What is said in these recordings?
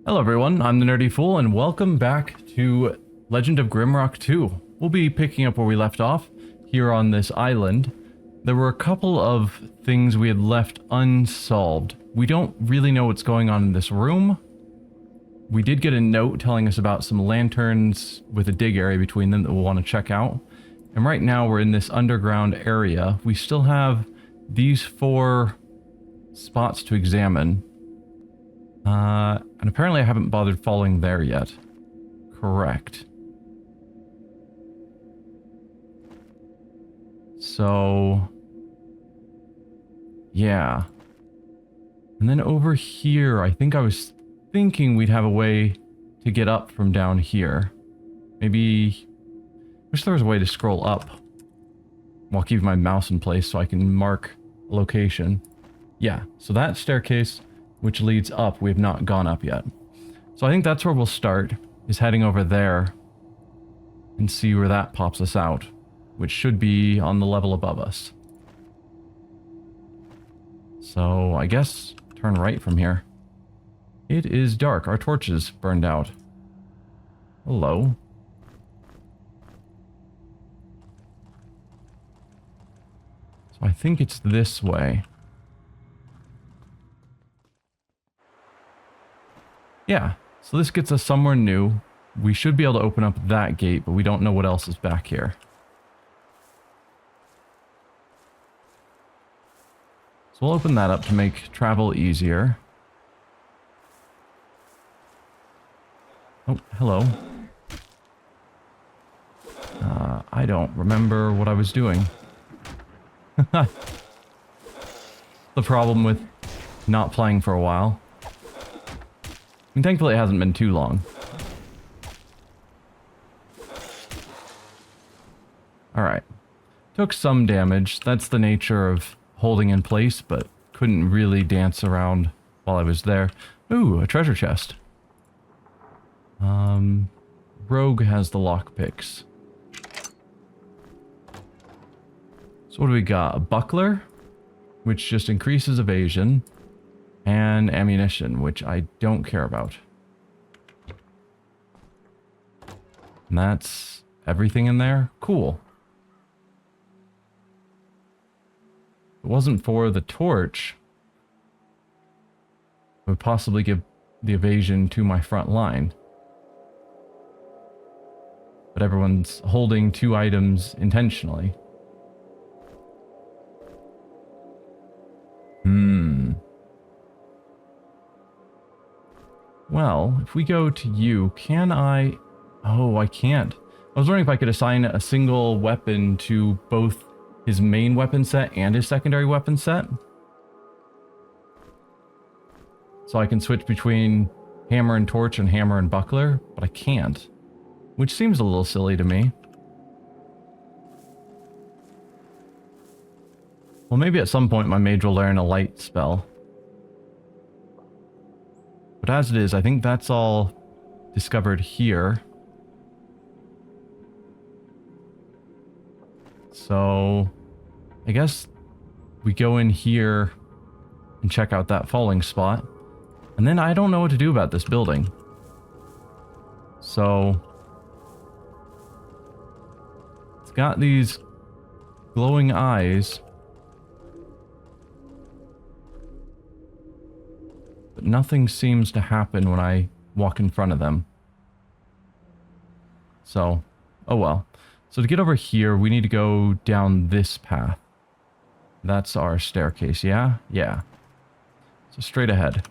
Hello everyone, I'm the Nerdy Fool and welcome back to Legend of Grimrock 2. We'll be picking up where we left off, here on this island. There were a couple of things we had left unsolved. We don't really know what's going on in this room. We did get a note telling us about some lanterns with a dig area between them that we'll want to check out. And right now we're in this underground area. We still have these 4 spots to examine. And apparently I haven't bothered following there yet. Correct. So, yeah. And then over here, I think I was thinking we'd have a way to get up from down here. Maybe, wish there was a way to scroll up while keeping my mouse in place so I can mark a location. Yeah, so that staircase, which leads up, we have not gone up yet. So I think that's where we'll start, is heading over there and see where that pops us out, which should be on the level above us. So I guess turn right from here. It is dark. Our torches burned out. Hello. So I think it's this way. Yeah, so this gets us somewhere new. We should be able to open up that gate, but we don't know what else is back here. So we'll open that up to make travel easier. Oh, hello. I don't remember what I was doing. The problem with not playing for a while. I mean, thankfully it hasn't been too long. Alright. Took some damage. That's the nature of holding in place, but couldn't really dance around while I was there. Ooh, a treasure chest. Rogue has the lockpicks. So what do we got? A buckler, which just increases evasion. And ammunition, which I don't care about. And that's everything in there? Cool. If it wasn't for the torch, it would possibly give the evasion to my front line. But everyone's holding 2 items intentionally. Well, if we go to you, can I... Oh, I can't. I was wondering if I could assign a single weapon to both his main weapon set and his secondary weapon set. So I can switch between hammer and torch and hammer and buckler, but I can't. Which seems a little silly to me. Well, maybe at some point my mage will learn a light spell. But as it is, I think that's all discovered here. So, I guess we go in here and check out that falling spot. And then I don't know what to do about this building. So, it's got these glowing eyes. But nothing seems to happen when I walk in front of them. So, oh well. So to get over here, we need to go down this path. That's our staircase, yeah? Yeah. So straight ahead.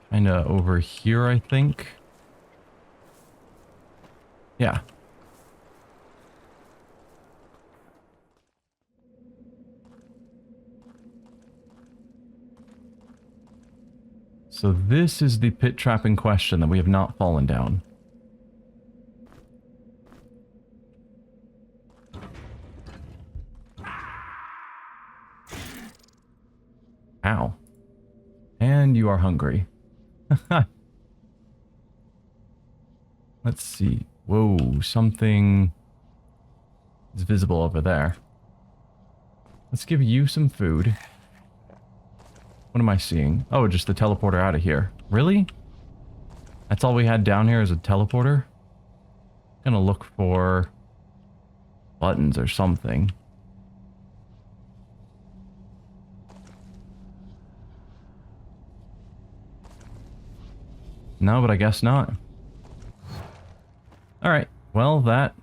Kinda over here, I think. Yeah. So this is the pit trap in question that we have not fallen down. Ow. And you are hungry. Let's see. Whoa, something is visible over there. Let's give you some food. What am I seeing? Oh, just the teleporter out of here. Really? That's all we had down here is a teleporter? Gonna look for buttons or something. No, but I guess not. Alright, well, that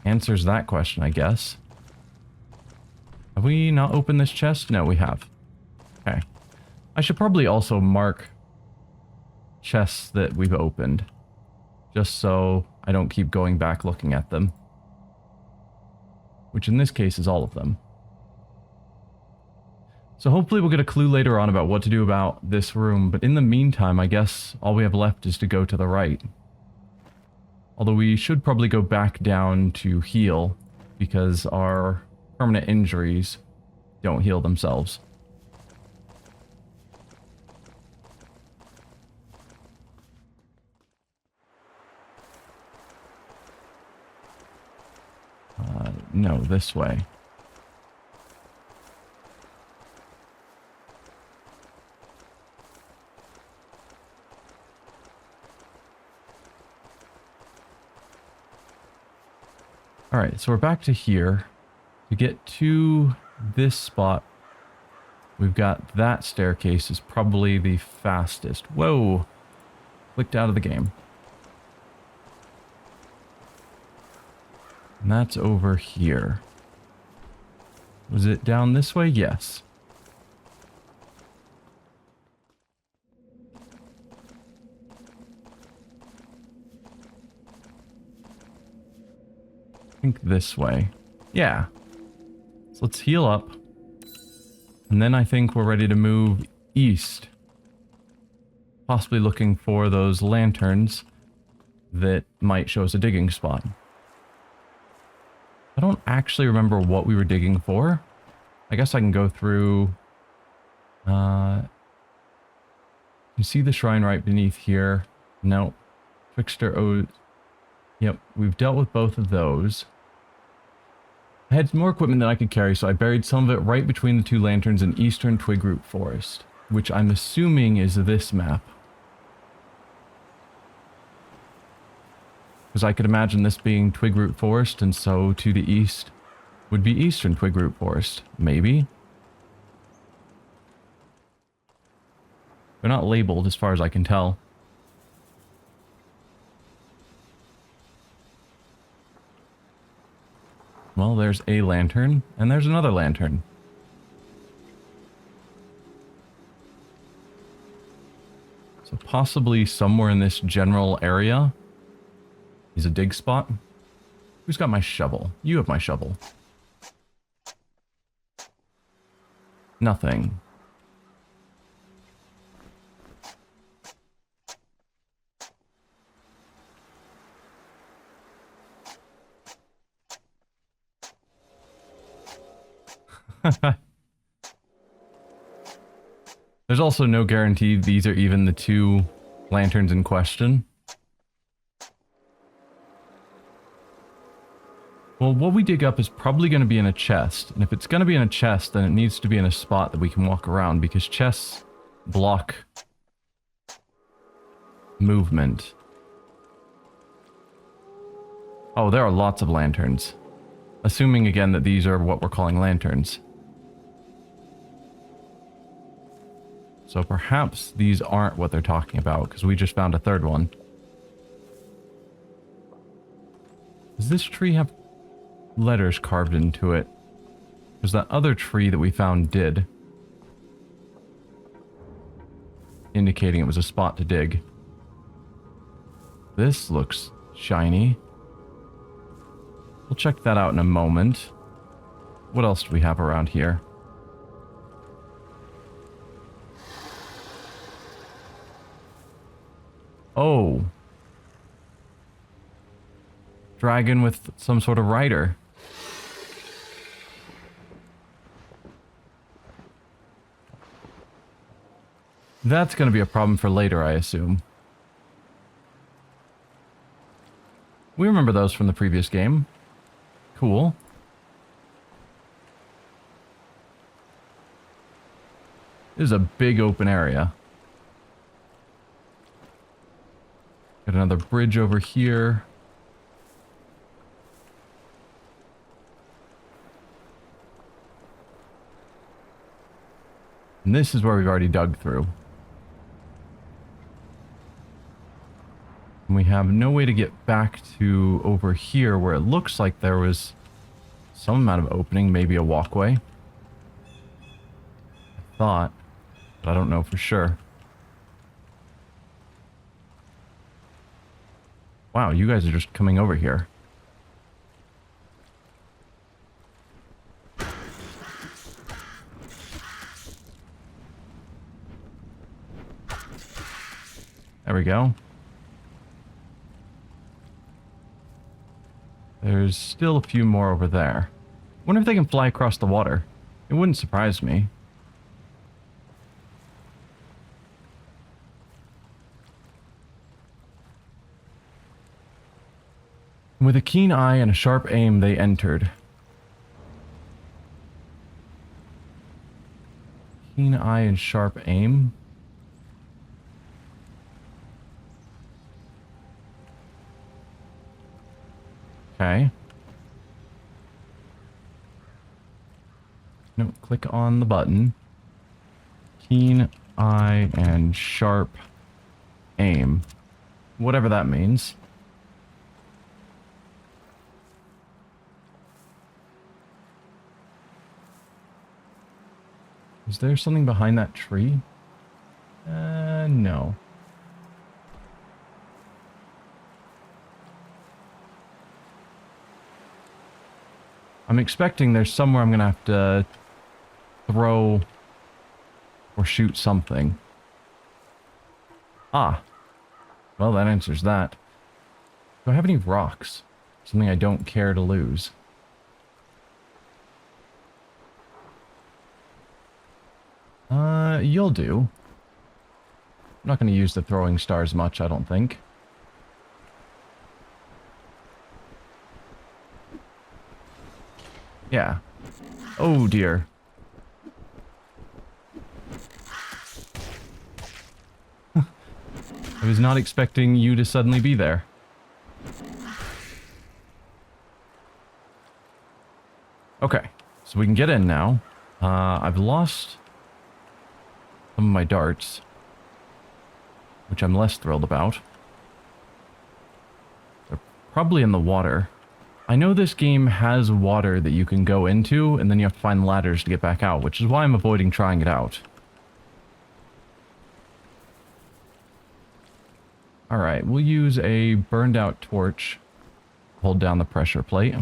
answers that question, I guess. Have we not opened this chest? No, we have. Okay. I should probably also mark chests that we've opened, just so I don't keep going back looking at them. Which in this case is all of them. So hopefully we'll get a clue later on about what to do about this room, but in the meantime, I guess all we have left is to go to the right. Although we should probably go back down to heal, because our permanent injuries don't heal themselves. No, this way. Alright, so we're back to here. To get to this spot, we've got that staircase is probably the fastest. Whoa! Clicked out of the game. And that's over here. Was it down this way? Yes. I think this way. Yeah. So let's heal up. And then I think we're ready to move east. Possibly looking for those lanterns that might show us a digging spot. I don't actually remember what we were digging for. I guess I can go through... you see the shrine right beneath here. No. Trickster O... Yep, we've dealt with both of those. I had more equipment than I could carry, so I buried some of it right between the two lanterns in eastern Twigroot Forest, which I'm assuming is this map. Because I could imagine this being Twigroot Forest, and so to the east would be eastern Twigroot Forest. Maybe? They're not labeled as far as I can tell. Well, there's a lantern, and there's another lantern. So possibly somewhere in this general area is a dig spot. Who's got my shovel? You have my shovel. Nothing. There's also no guarantee these are even the two lanterns in question. Well, what we dig up is probably going to be in a chest. And if it's going to be in a chest, then it needs to be in a spot that we can walk around, because chests block movement. Oh, there are lots of lanterns. Assuming again that these are what we're calling lanterns. So perhaps these aren't what they're talking about, because we just found a third one. Does this tree have letters carved into it? Because that other tree that we found did. Indicating it was a spot to dig. This looks shiny. We'll check that out in a moment. What else do we have around here? Oh. Dragon with some sort of rider. That's going to be a problem for later, I assume. We remember those from the previous game. cool. This is a big open area. Got another bridge over here. And this is where we've already dug through. And we have no way to get back to over here where it looks like there was some amount of opening, maybe a walkway. I thought, but I don't know for sure. Wow, you guys are just coming over here. There we go. There's still a few more over there. Wonder if they can fly across the water. It wouldn't surprise me. With a keen eye and a sharp aim, they entered. Keen eye and sharp aim? Okay. No, click on the button. Keen eye and sharp aim. Whatever that means. Is there something behind that tree? No. I'm expecting there's somewhere I'm going to have to throw or shoot something. Ah. Well, that answers that. Do I have any rocks? Something I don't care to lose. You'll do. I'm not going to use the throwing stars much, I don't think. Yeah. Oh dear. I was not expecting you to suddenly be there. Okay, so we can get in now. I've lost some of my darts, which I'm less thrilled about. They're probably in the water. I know this game has water that you can go into, and then you have to find ladders to get back out, which is why I'm avoiding trying it out. Alright, we'll use a burned out torch. Hold down the pressure plate.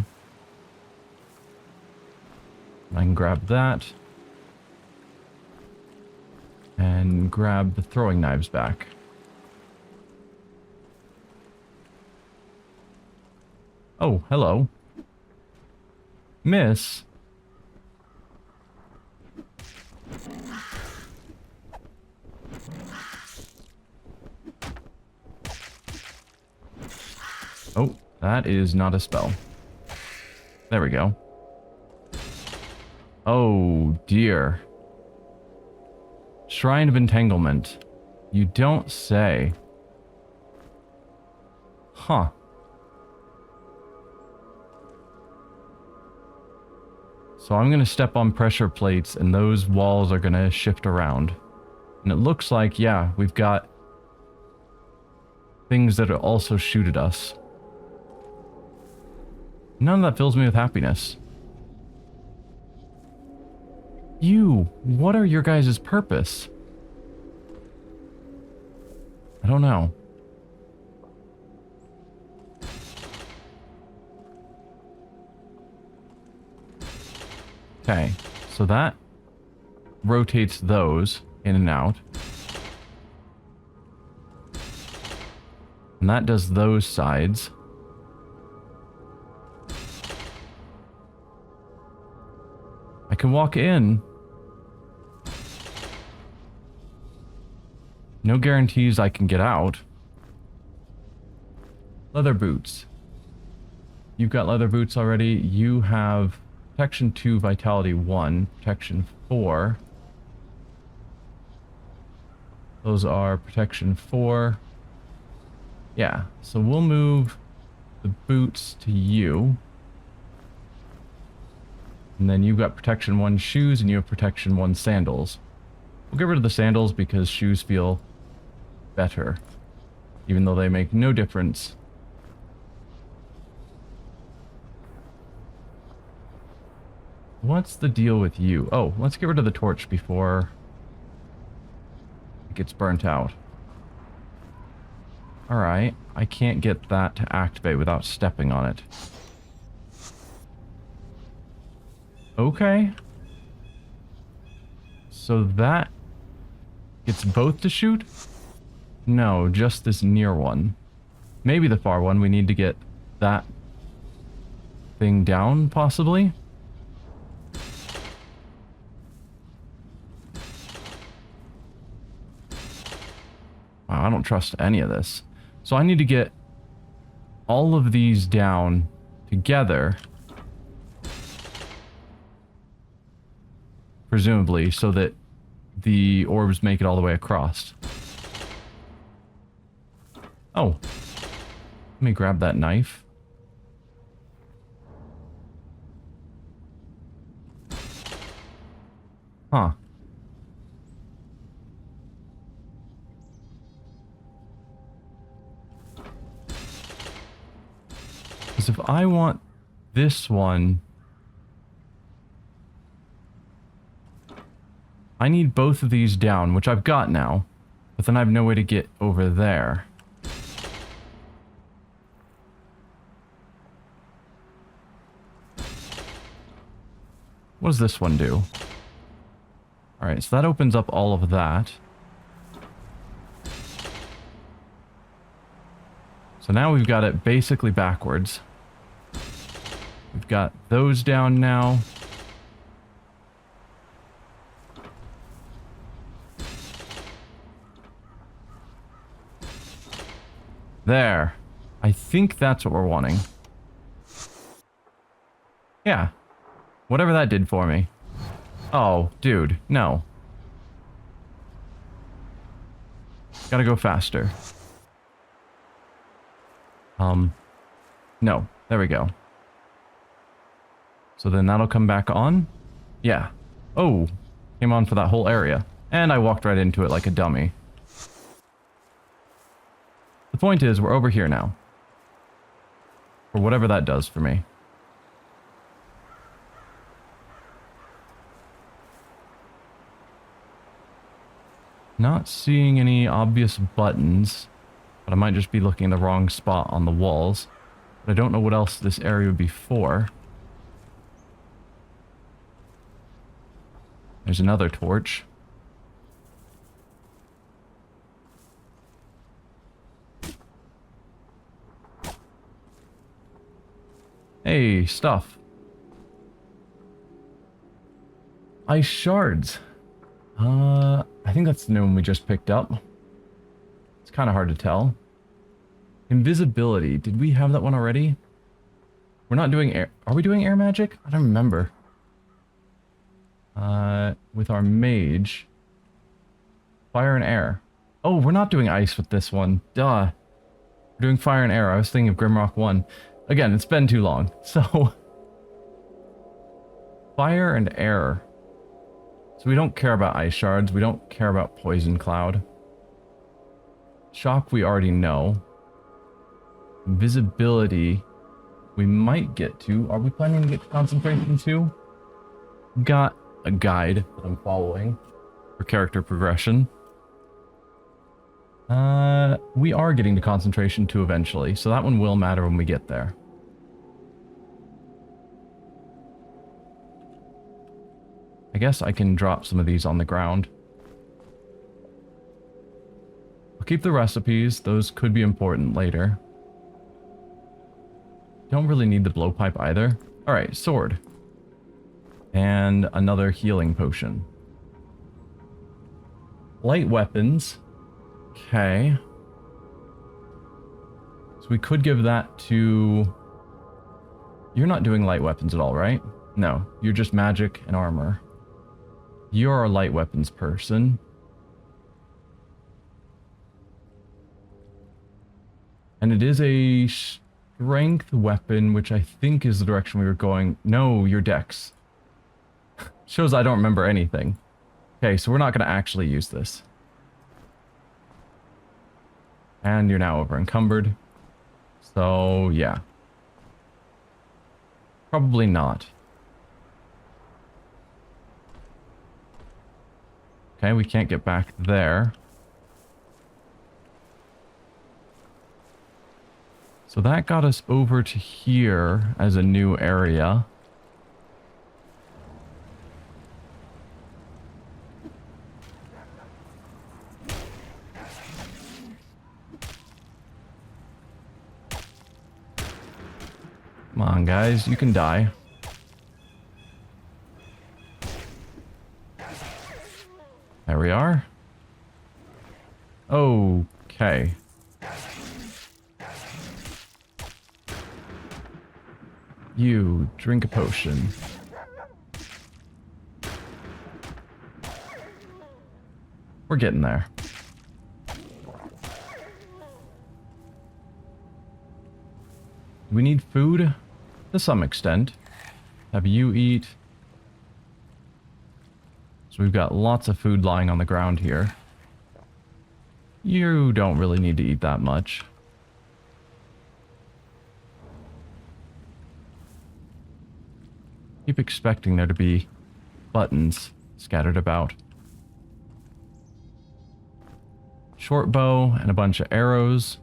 I can grab that. And grab the throwing knives back. Oh, hello. Miss. Oh, that is not a spell. There we go. Oh, dear. Shrine of Entanglement. You don't say. Huh. So I'm going to step on pressure plates, and those walls are going to shift around. And it looks like, yeah, we've got things that also shoot at us. None of that fills me with happiness. What are your guys' purpose? I don't know. Okay, so that rotates those in and out. And that does those sides. I can walk in. No guarantees I can get out. Leather boots. You've got leather boots already. You have protection 2, vitality 1, protection 4. Those are protection 4. Yeah, so we'll move the boots to you. And then you've got protection 1 shoes and you have protection 1 sandals. We'll get rid of the sandals because shoes feel better, even though they make no difference. What's the deal with you? Oh, let's get rid of the torch before it gets burnt out. Alright, I can't get that to activate without stepping on it. Okay. So that gets both to shoot? No, just this near one. Maybe the far one. We need to get that thing down, possibly? Wow, I don't trust any of this. So I need to get all of these down together. Presumably, so that the orbs make it all the way across. Oh. Let me grab that knife. Huh. Because if I want this one, I need both of these down, which I've got now, but then I have no way to get over there. What does this one do? Alright, so that opens up all of that. So now we've got it basically backwards. We've got those down now. There. I think that's what we're wanting. Yeah. Whatever that did for me. Oh, dude, no. Gotta go faster. No. There we go. So then that'll come back on? Yeah. Oh, came on for that whole area. And I walked right into it like a dummy. The point is, we're over here now. For whatever that does for me. Not seeing any obvious buttons, but I might just be looking in the wrong spot on the walls. But I don't know what else this area would be for. There's another torch. Hey, stuff. Ice shards. I think that's the new one we just picked up. It's kind of hard to tell. Invisibility. Did we have that one already? We're not doing air. Are we doing air magic? I don't remember. With our mage. Fire and air. Oh, we're not doing ice with this one. Duh. We're doing fire and air. I was thinking of Grimrock 1. Again, it's been too long. So, fire and air. So we don't care about ice shards. We don't care about poison cloud. Shock we already know. Invisibility we might get to. Are we planning to get to concentration too? Got a guide that I'm following for character progression. We are getting to concentration 2 eventually, so that one will matter when we get there. I guess I can drop some of these on the ground. I'll keep the recipes, those could be important later. Don't really need the blowpipe either. Alright, sword. And another healing potion. Light weapons. Okay. So we could give that to You're not doing light weapons at all, right? No, you're just magic and armor. You're a light weapons person. And it is a strength weapon, which I think is the direction we were going. No, your dex. Shows I don't remember anything. Okay, so we're not going to actually use this. And you're now over encumbered. So, yeah. Probably not. Okay, we can't get back there. So that got us over to here as a new area. Come on, guys, you can die. There we are. Okay. You drink a potion. We're getting there. We need food to some extent. Have you eat. So we've got lots of food lying on the ground here. You don't really need to eat that much. Keep expecting there to be buttons scattered about. Short bow and a bunch of arrows.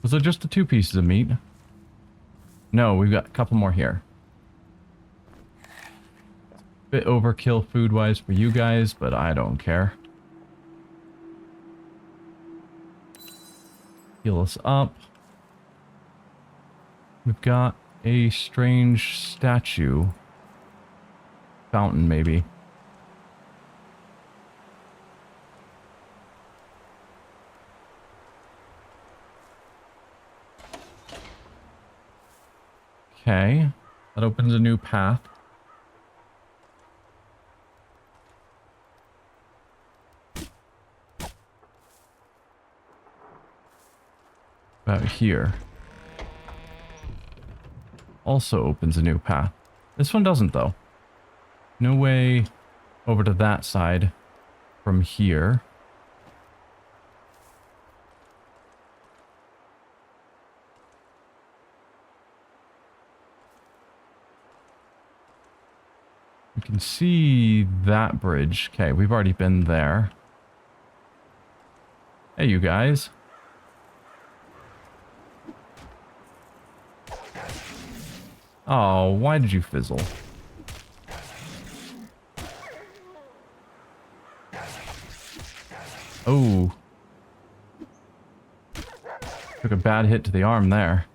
Was it just the 2 pieces of meat? No, we've got a couple more here. Bit overkill food-wise for you guys, but I don't care. Heal us up. We've got a strange statue. Fountain, maybe. Okay. That opens a new path. About here. Also opens a new path. This one doesn't, though. No way over to that side from here. You can see that bridge. Okay, we've already been there. Hey, you guys. Oh, why did you fizzle? Oh. Took a bad hit to the arm there.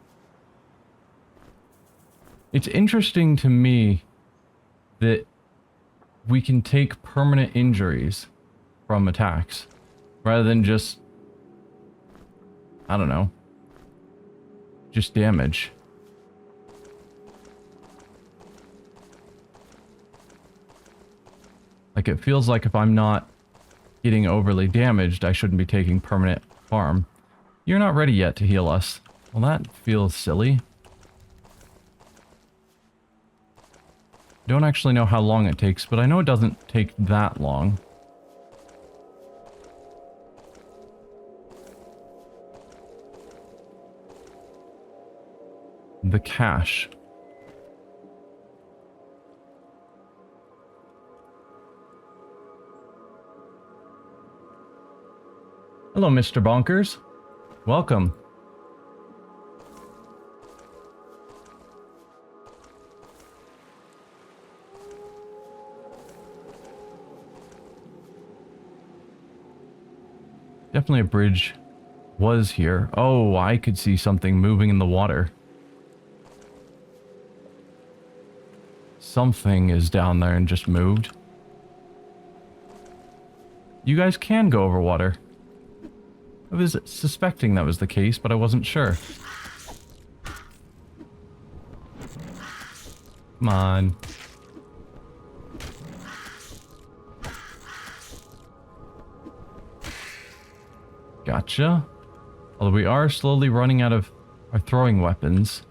It's interesting to me that we can take permanent injuries from attacks rather than just, I don't know, just damage. Like, it feels like if I'm not getting overly damaged, I shouldn't be taking permanent harm. You're not ready yet to heal us. Well, that feels silly. Don't actually know how long it takes, but I know it doesn't take that long. The cache. Hello, Mr. Bonkers. Welcome. Definitely a bridge was here. Oh, I could see something moving in the water. Something is down there and just moved. You guys can go over water. I was suspecting that was the case, but I wasn't sure. Come on. Gotcha. Although we are slowly running out of our throwing weapons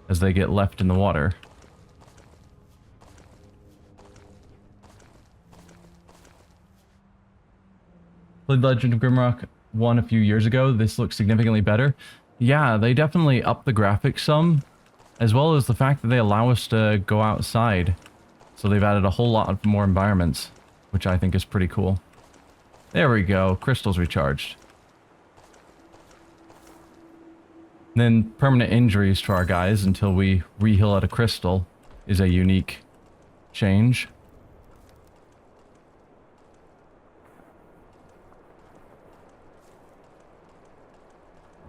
as they get left in the water. Played Legend of Grimrock 1 a few years ago. This looks significantly better. Yeah, they definitely upped the graphics some, as well as the fact that they allow us to go outside. So they've added a whole lot of more environments, which I think is pretty cool. There we go, crystals recharged. Then permanent injuries to our guys until we re-heal at a crystal is a unique change.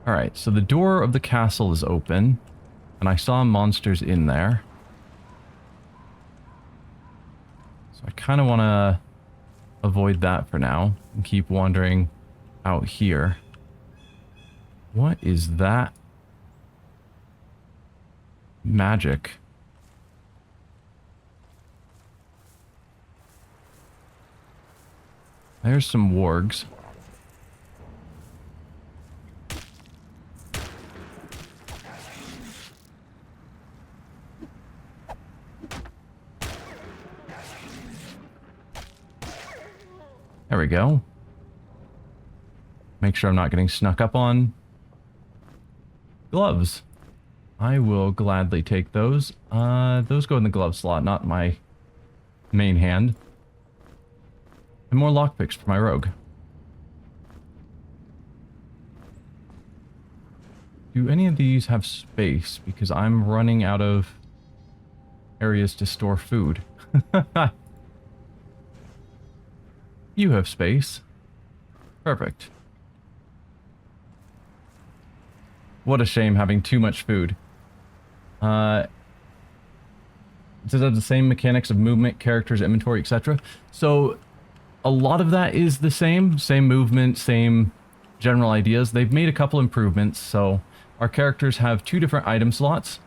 Alright, so the door of the castle is open, and I saw monsters in there. So I kind of want to avoid that for now and keep wandering out here. What is that? Magic. There's some wargs. There we go. Make sure I'm not getting snuck up on. Gloves. I will gladly take those. Those go in the glove slot, not my main hand. And more lockpicks for my rogue. Do any of these have space? Because I'm running out of areas to store food. You have space. Perfect. What a shame having too much food. Does it have the same mechanics of movement, characters, inventory, etc.? So, a lot of that is the same. Same movement, same general ideas. They've made a couple improvements, so our characters have 2 different item slots.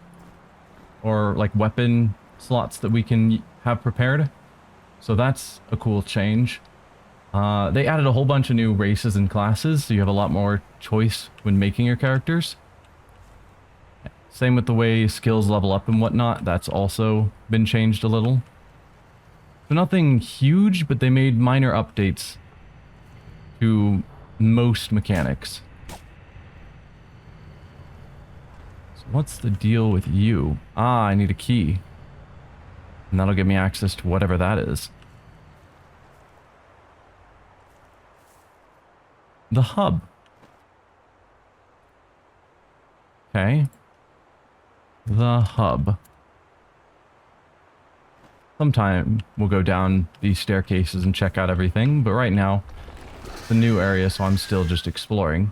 Or, like, weapon slots that we can have prepared. So that's a cool change. They added a whole bunch of new races and classes, so you have a lot more choice when making your characters. Same with the way skills level up and whatnot, that's also been changed a little. So nothing huge, but they made minor updates to most mechanics. So what's the deal with you? Ah, I need a key. And that'll give me access to whatever that is. The hub. Okay. The hub. Sometime we'll go down these staircases and check out everything, but right now, it's a new area, so I'm still just exploring.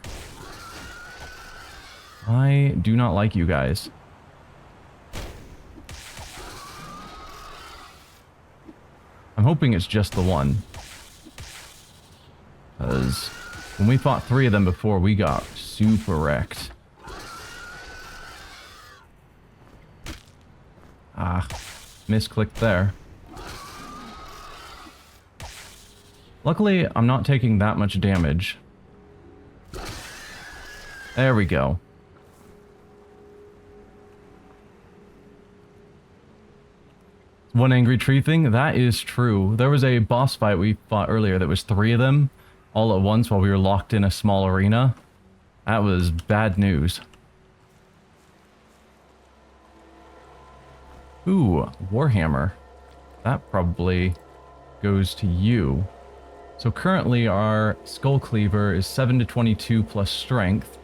I do not like you guys. I'm hoping it's just the one. Because when we fought 3 of them before, we got super wrecked. Ah, misclicked there. Luckily, I'm not taking that much damage. There we go. One angry tree thing? That is true. There was a boss fight we fought earlier that was 3 of them all at once while we were locked in a small arena. That was bad news. Ooh, Warhammer. That probably goes to you. So currently our Skull Cleaver is 7 to 22 plus strength.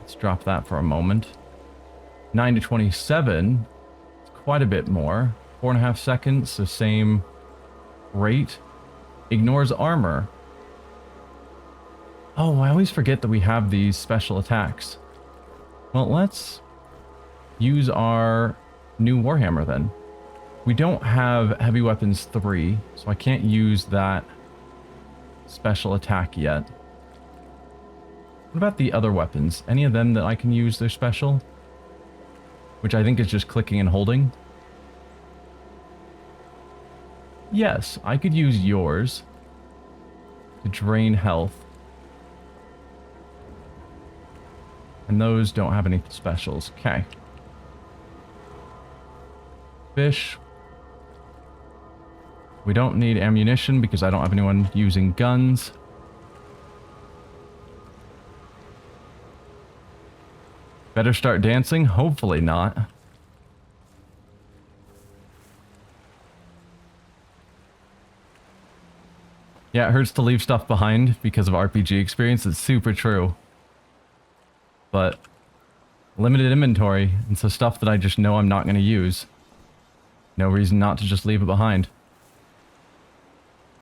Let's drop that for a moment. 9 to 27. It's quite a bit more. 4.5 seconds, the same rate. Ignores armor. Oh, I always forget that we have these special attacks. Well, let's use our new Warhammer then. We don't have Heavy Weapons 3, so I can't use that special attack yet. What about the other weapons? Any of them that I can use their special? Which I think is just clicking and holding. Yes, I could use yours to drain health. And those don't have any specials. Okay. Fish. We don't need ammunition because I don't have anyone using guns. Better start dancing? Hopefully not. Yeah, it hurts to leave stuff behind because of RPG experience. It's super true. But limited inventory, and so stuff that I just know I'm not going to use. No reason not to just leave it behind.